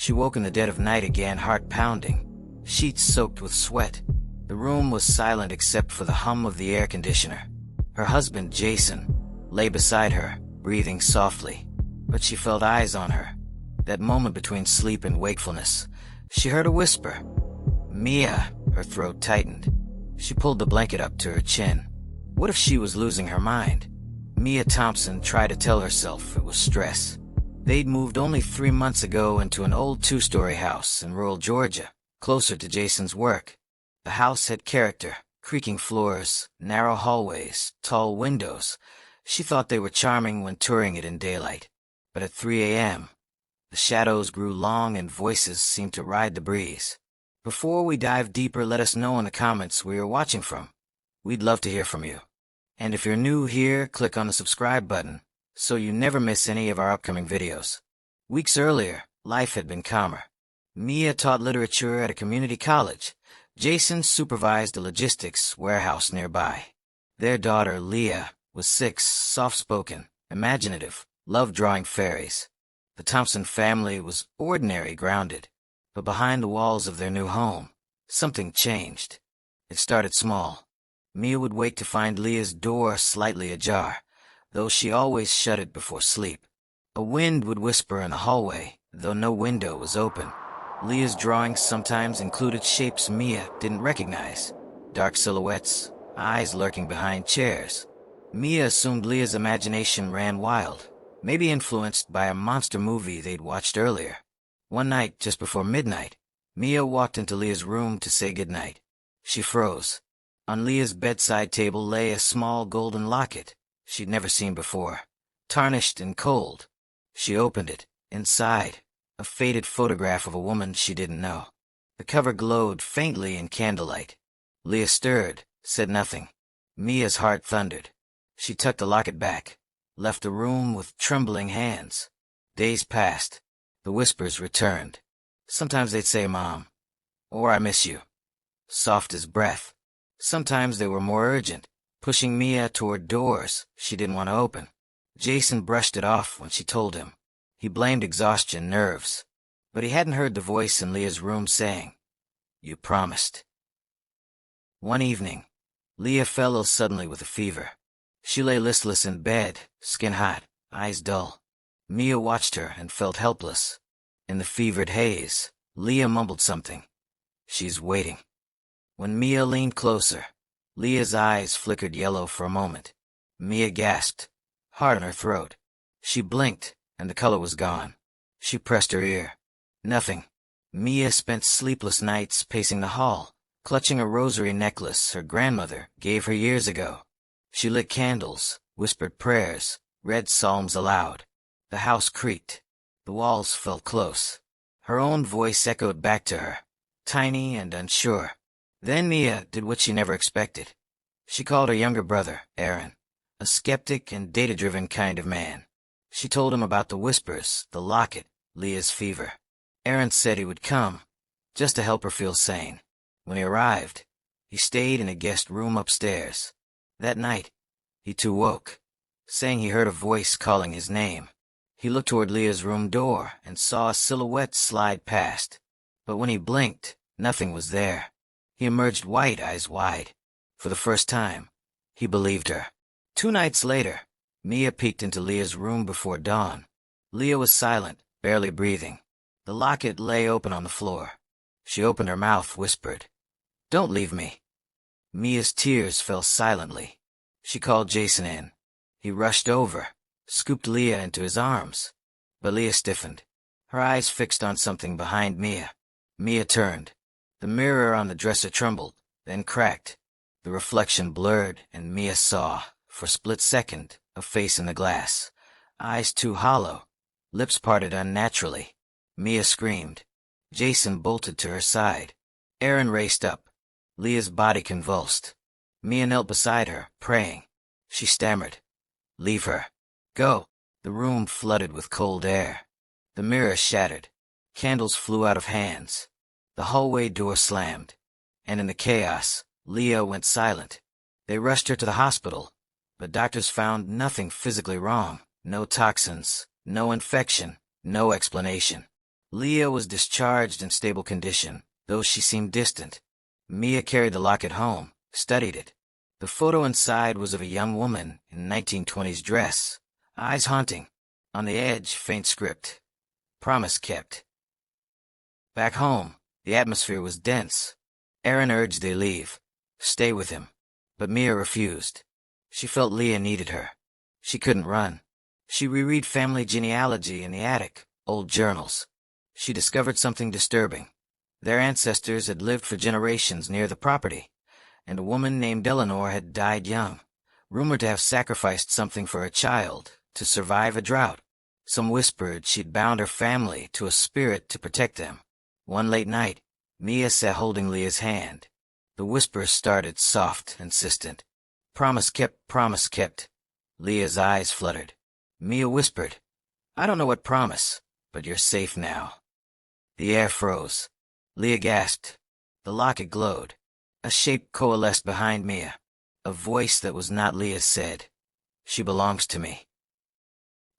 She woke in the dead of night again, heart pounding, sheets soaked with sweat. The room was silent except for the hum of the air conditioner. Her husband, Jason, lay beside her, breathing softly, but she felt eyes on her. That moment between sleep and wakefulness, she heard a whisper. Mia. Her throat tightened. She pulled the blanket up to her chin. What if she was losing her mind? Mia Thompson tried to tell herself it was stress. They'd moved only 3 months ago into an old 2-story house in rural Georgia, closer to Jason's work. The house had character, creaking floors, narrow hallways, tall windows. She thought they were charming when touring it in daylight. But at 3 a.m., the shadows grew long and voices seemed to ride the breeze. Before we dive deeper, let us know in the comments where you're watching from. We'd love to hear from you. And if you're new here, click on the subscribe button so you never miss any of our upcoming videos. Weeks earlier, life had been calmer. Mia taught literature at a community college. Jason supervised a logistics warehouse nearby. Their daughter, Leah, was 6, soft-spoken, imaginative, loved drawing fairies. The Thompson family was ordinary, grounded. But behind the walls of their new home, something changed. It started small. Mia would wake to find Leah's door slightly ajar, though she always shut it before sleep. A wind would whisper in the hallway, though no window was open. Leah's drawings sometimes included shapes Mia didn't recognize. Dark silhouettes, eyes lurking behind chairs. Mia assumed Leah's imagination ran wild, maybe influenced by a monster movie they'd watched earlier. One night, just before midnight, Mia walked into Leah's room to say goodnight. She froze. On Leah's bedside table lay a small golden locket she'd never seen before, tarnished and cold. She opened it. Inside, a faded photograph of a woman she didn't know. The cover glowed faintly in candlelight. Leah stirred, said nothing. Mia's heart thundered. She tucked the locket back, left the room with trembling hands. Days passed. The whispers returned. Sometimes they'd say, "Mom," or "I miss you," soft as breath. Sometimes they were more urgent, pushing Mia toward doors she didn't want to open. Jason brushed it off when she told him. He blamed exhaustion, nerves. But he hadn't heard the voice in Leah's room saying, "You promised." One evening, Leah fell ill suddenly with a fever. She lay listless in bed, skin hot, eyes dull. Mia watched her and felt helpless. In the fevered haze, Leah mumbled something. "She's waiting." When Mia leaned closer, Leah's eyes flickered yellow for a moment. Mia gasped, heart in her throat. She blinked, and the color was gone. She pressed her ear. Nothing. Mia spent sleepless nights pacing the hall, clutching a rosary necklace her grandmother gave her years ago. She lit candles, whispered prayers, read psalms aloud. The house creaked. The walls felt close. Her own voice echoed back to her, tiny and unsure. Then Mia did what she never expected. She called her younger brother, Aaron, a skeptic and data-driven kind of man. She told him about the whispers, the locket, Leah's fever. Aaron said he would come, just to help her feel sane. When he arrived, he stayed in a guest room upstairs. That night, he too woke, saying he heard a voice calling his name. He looked toward Leah's room door and saw a silhouette slide past. But when he blinked, nothing was there. He emerged white, eyes wide. For the first time, he believed her. 2 nights later, Mia peeked into Leah's room before dawn. Leah was silent, barely breathing. The locket lay open on the floor. She opened her mouth, whispered, "Don't leave me." Mia's tears fell silently. She called Jason in. He rushed over, scooped Leah into his arms. But Leah stiffened, her eyes fixed on something behind Mia. Mia turned. The mirror on the dresser trembled, then cracked. The reflection blurred, and Mia saw, for a split second, a face in the glass. Eyes too hollow, lips parted unnaturally. Mia screamed. Jason bolted to her side. Aaron raced up. Leah's body convulsed. Mia knelt beside her, praying. She stammered, "Leave her. Go." The room flooded with cold air. The mirror shattered. Candles flew out of hands. The hallway door slammed. And in the chaos, Leah went silent. They rushed her to the hospital, but doctors found nothing physically wrong. No toxins, no infection, no explanation. Leah was discharged in stable condition, though she seemed distant. Mia carried the locket home, studied it. The photo inside was of a young woman in 1920s dress, eyes haunting. On the edge, faint script. Promise kept. Back home, the atmosphere was dense. Aaron urged they leave, stay with him. But Mia refused. She felt Leah needed her. She couldn't run. She reread family genealogy in the attic, old journals. She discovered something disturbing. Their ancestors had lived for generations near the property, and a woman named Eleanor had died young, rumored to have sacrificed something for a child to survive a drought. Some whispered she'd bound her family to a spirit to protect them. One late night, Mia sat holding Leah's hand. The whispers started soft, insistent. Promise kept, promise kept. Leah's eyes fluttered. Mia whispered, I don't know what promise, but you're safe now. The air froze. Leah gasped. The locket glowed. A shape coalesced behind Mia. A voice that was not Leah's said, She belongs to me.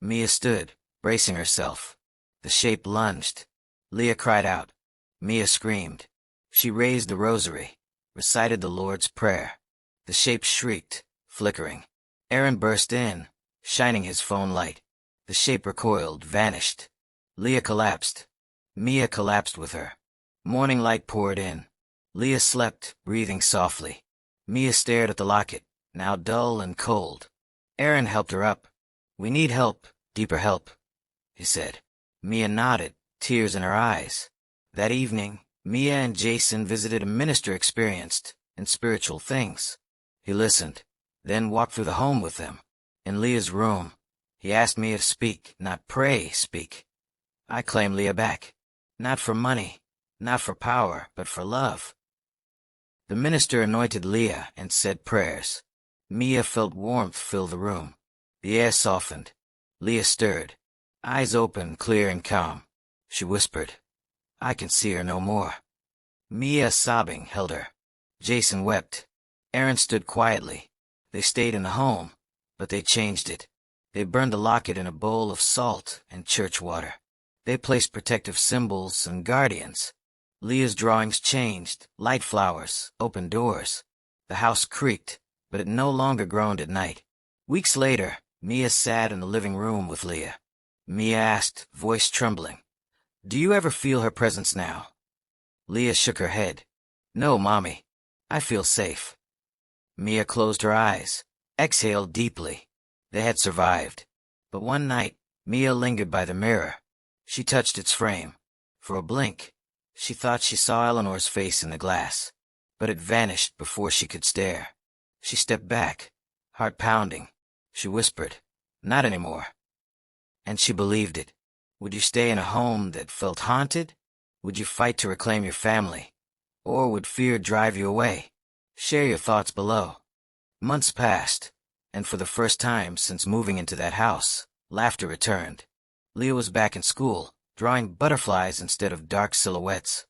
Mia stood, bracing herself. The shape lunged. Leah cried out. Mia screamed. She raised the rosary, recited the Lord's Prayer. The shape shrieked, flickering. Aaron burst in, shining his phone light. The shape recoiled, vanished. Leah collapsed. Mia collapsed with her. Morning light poured in. Leah slept, breathing softly. Mia stared at the locket, now dull and cold. Aaron helped her up. We need help, deeper help, he said. Mia nodded, tears in her eyes. That evening, Mia and Jason visited a minister experienced in spiritual things. He listened, then walked through the home with them. In Leah's room, he asked Mia to speak, not pray, speak. I claim Leah back. Not for money, not for power, but for love. The minister anointed Leah and said prayers. Mia felt warmth fill the room. The air softened. Leah stirred. Eyes open, clear and calm. She whispered, I can see her no more. Mia, sobbing, held her. Jason wept. Aaron stood quietly. They stayed in the home, but they changed it. They burned the locket in a bowl of salt and church water. They placed protective symbols and guardians. Leah's drawings changed, light flowers, open doors. The house creaked, but it no longer groaned at night. Weeks later, Mia sat in the living room with Leah. Mia asked, voice trembling, Do you ever feel her presence now? Leah shook her head. No, Mommy. I feel safe. Mia closed her eyes, exhaled deeply. They had survived. But one night, Mia lingered by the mirror. She touched its frame. For a blink, she thought she saw Eleanor's face in the glass, but it vanished before she could stare. She stepped back, heart pounding. She whispered, Not anymore. And she believed it. Would you stay in a home that felt haunted? Would you fight to reclaim your family? Or would fear drive you away? Share your thoughts below. Months passed, and for the first time since moving into that house, laughter returned. Leah was back in school, drawing butterflies instead of dark silhouettes.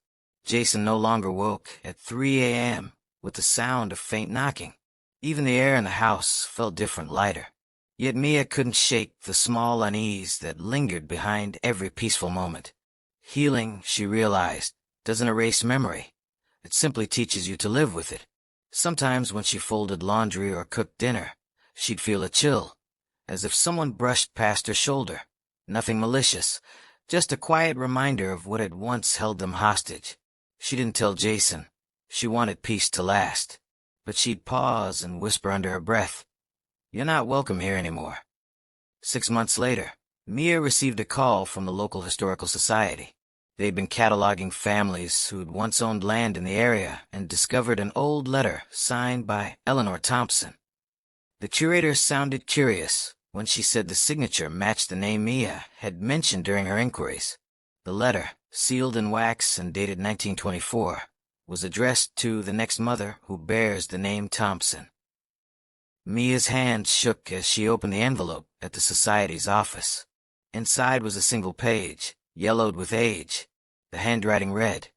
Jason no longer woke at 3 a.m. with the sound of faint knocking. Even the air in the house felt different, lighter. Yet Mia couldn't shake the small unease that lingered behind every peaceful moment. Healing, she realized, doesn't erase memory. It simply teaches you to live with it. Sometimes when she folded laundry or cooked dinner, she'd feel a chill, as if someone brushed past her shoulder. Nothing malicious, just a quiet reminder of what had once held them hostage. She didn't tell Jason. She wanted peace to last. But she'd pause and whisper under her breath, You're not welcome here anymore. 6 months later, Mia received a call from the local historical society. They'd been cataloging families who'd once owned land in the area and discovered an old letter signed by Eleanor Thompson. The curator sounded curious when she said the signature matched the name Mia had mentioned during her inquiries. The letter, sealed in wax and dated 1924, was addressed to the next mother who bears the name Thompson. Mia's hand shook as she opened the envelope at the society's office. Inside was a single page, yellowed with age. The handwriting read,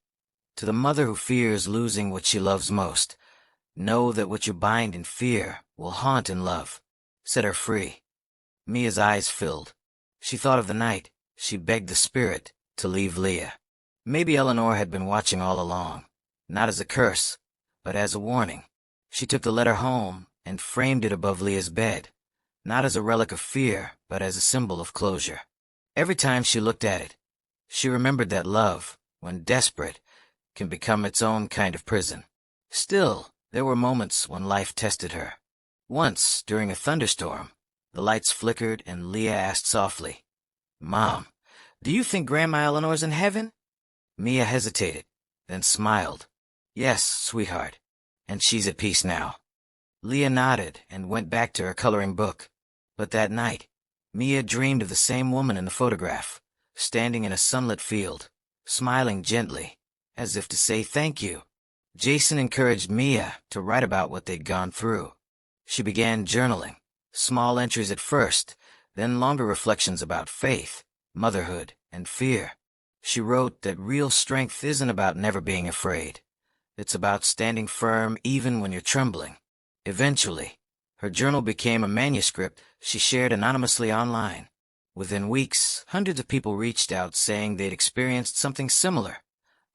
To the mother who fears losing what she loves most, know that what you bind in fear will haunt in love. Set her free. Mia's eyes filled. She thought of the night she begged the spirit to leave Leah. Maybe Eleanor had been watching all along, not as a curse, but as a warning. She took the letter home and framed it above Leah's bed, not as a relic of fear, but as a symbol of closure. Every time she looked at it, she remembered that love, when desperate, can become its own kind of prison. Still, there were moments when life tested her. Once, during a thunderstorm, the lights flickered and Leah asked softly, "Mom, do you think Grandma Eleanor's in heaven?" Mia hesitated, then smiled. "Yes, sweetheart, and she's at peace now." Leah nodded and went back to her coloring book. But that night, Mia dreamed of the same woman in the photograph, standing in a sunlit field, smiling gently, as if to say thank you. Jason encouraged Mia to write about what they'd gone through. She began journaling, small entries at first, then longer reflections about faith, motherhood, and fear. She wrote that real strength isn't about never being afraid. It's about standing firm even when you're trembling. Eventually, her journal became a manuscript she shared anonymously online. Within weeks, hundreds of people reached out saying they'd experienced something similar.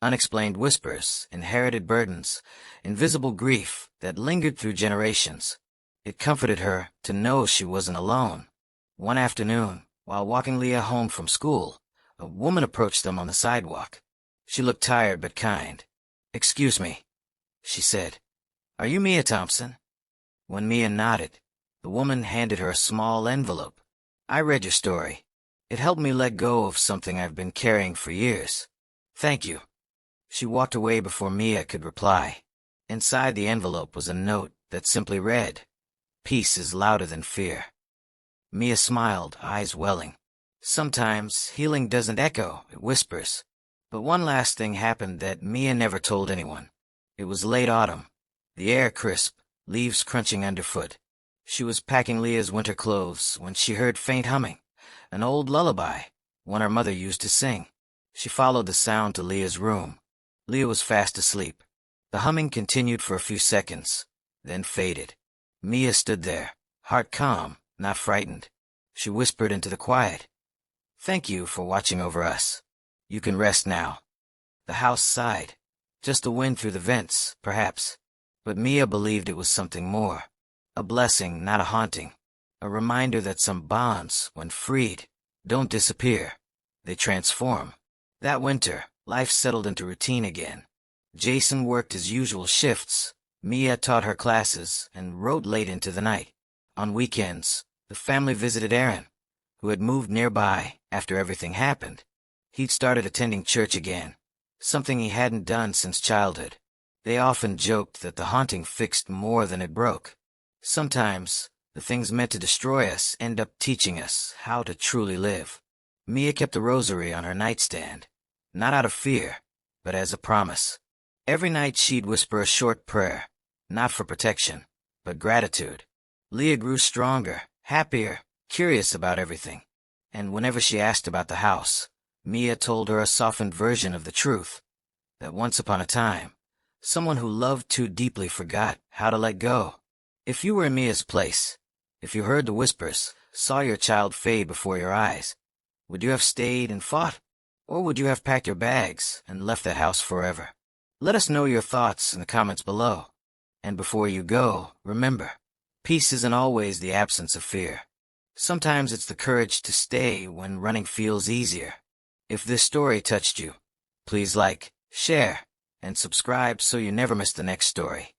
Unexplained whispers, inherited burdens, invisible grief that lingered through generations. It comforted her to know she wasn't alone. One afternoon, while walking Leah home from school, a woman approached them on the sidewalk. She looked tired but kind. "Excuse me," she said. "Are you Mia Thompson?" When Mia nodded, the woman handed her a small envelope. "I read your story. It helped me let go of something I've been carrying for years. Thank you." She walked away before Mia could reply. Inside the envelope was a note that simply read, "Peace is louder than fear." Mia smiled, eyes welling. Sometimes healing doesn't echo, it whispers. But one last thing happened that Mia never told anyone. It was late autumn, the air crisp, leaves crunching underfoot. She was packing Leah's winter clothes when she heard faint humming, an old lullaby, one her mother used to sing. She followed the sound to Leah's room. Leah was fast asleep. The humming continued for a few seconds, then faded. Mia stood there, heart calm, not frightened. She whispered into the quiet, "Thank you for watching over us. You can rest now." The house sighed. Just the wind through the vents, perhaps. But Mia believed it was something more. A blessing, not a haunting. A reminder that some bonds, when freed, don't disappear. They transform. That winter, life settled into routine again. Jason worked his usual shifts. Mia taught her classes and wrote late into the night. On weekends, the family visited Aaron, who had moved nearby after everything happened. He'd started attending church again, something he hadn't done since childhood. They often joked that the haunting fixed more than it broke. Sometimes, the things meant to destroy us end up teaching us how to truly live. Mia kept the rosary on her nightstand, not out of fear, but as a promise. Every night she'd whisper a short prayer, not for protection, but gratitude. Leah grew stronger, happier, curious about everything. And whenever she asked about the house, Mia told her a softened version of the truth, that once upon a time, someone who loved too deeply forgot how to let go. If you were in Mia's place, if you heard the whispers, saw your child fade before your eyes, would you have stayed and fought? Or would you have packed your bags and left that house forever? Let us know your thoughts in the comments below. And before you go, remember, peace isn't always the absence of fear. Sometimes it's the courage to stay when running feels easier. If this story touched you, please like, share, and subscribe so you never miss the next story.